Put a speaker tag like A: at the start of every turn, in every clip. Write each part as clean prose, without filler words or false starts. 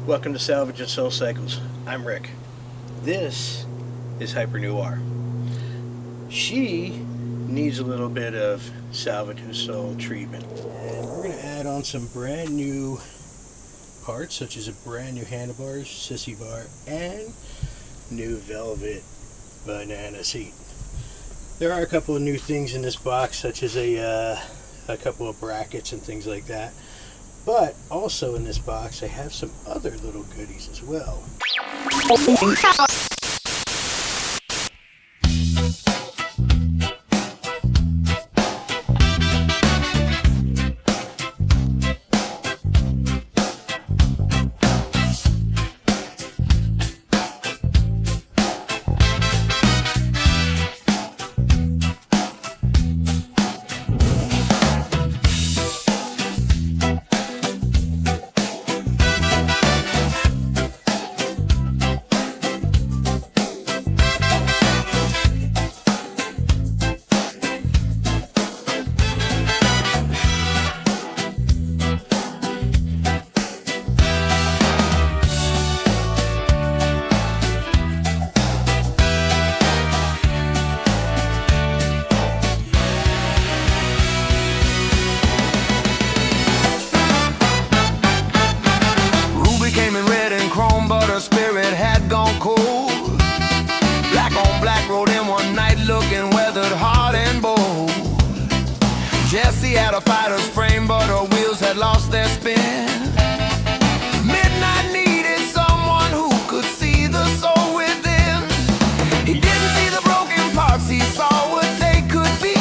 A: Welcome to Salvage and Soul Cycles. I'm Rick. This is Hyper Noir. She needs a little bit of Salvage and Soul treatment. And we're going to add on some brand new parts, such as a brand new handlebars, sissy bar, and new velvet banana seat. There are a couple of new things in this box, such as a couple of brackets and things like that. But also in this box, I have some other little goodies as well.
B: Spirit had gone cold. Black on black rode in one night, looking weathered, hard and bold. Jessie had a fighter's frame, but her wheels had lost their spin. Midnight needed someone who could see the soul within. He didn't see the broken parts, he saw what they could be.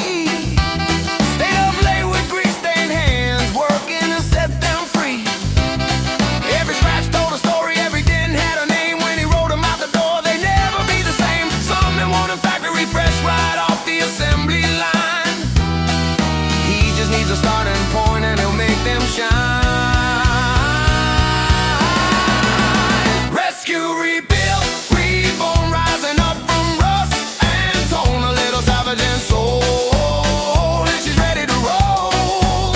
B: Stayed up late with grease-stained hands, working to set them free. Every scratch told a story, every dent had a name. When he rode them out the door, they never be the same. Some in one factory fresh right off the assembly line. He just needs a starting point and he'll make them shine. Rescue, rebuild, reborn, rising up from rust and tone. A little salvage and soul, and she's ready to roll.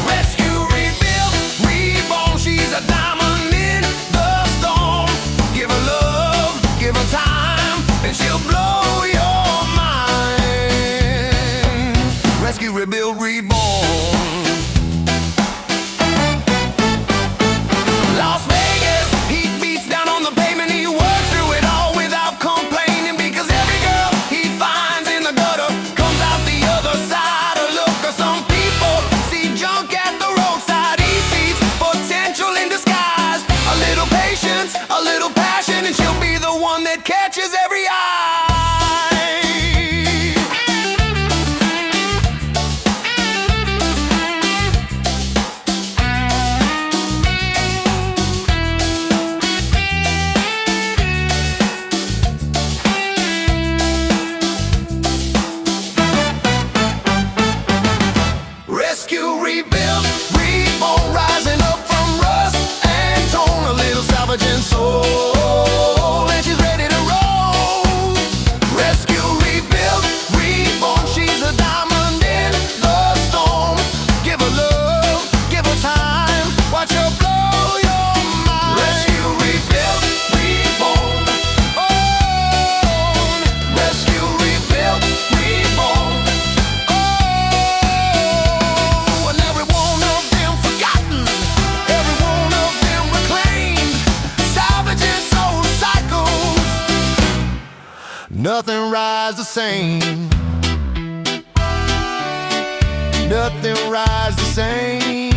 B: Rescue, rebuild, reborn, she's a diamond in the storm. Give her love, give her time, and she'll blow your mind. Rescue, rebuild, reborn. Las Vegas, heat beats down on the pavement. He works through it all without complaining, because every girl he finds in the gutter comes out the other side. A look of some people see junk at the roadside. He sees potential in disguise. A little patience, a little passion, and she'll be the one that catches every eye. Rescue, rebuild, reborn, rising up from rust and tone. A little salvage and soul, and she's ready to roll. Rescue, rebuild, reborn, she's a diamond in the storm. Give her love, give her time, watch her blow your mind. Rescue, rebuild, reborn. Oh, rescue, rebuild, reborn. Oh, and every one of them forgotten, every one of them reclaimed. Salvage and soul cycles, nothing rides the same. Nothing rides the same.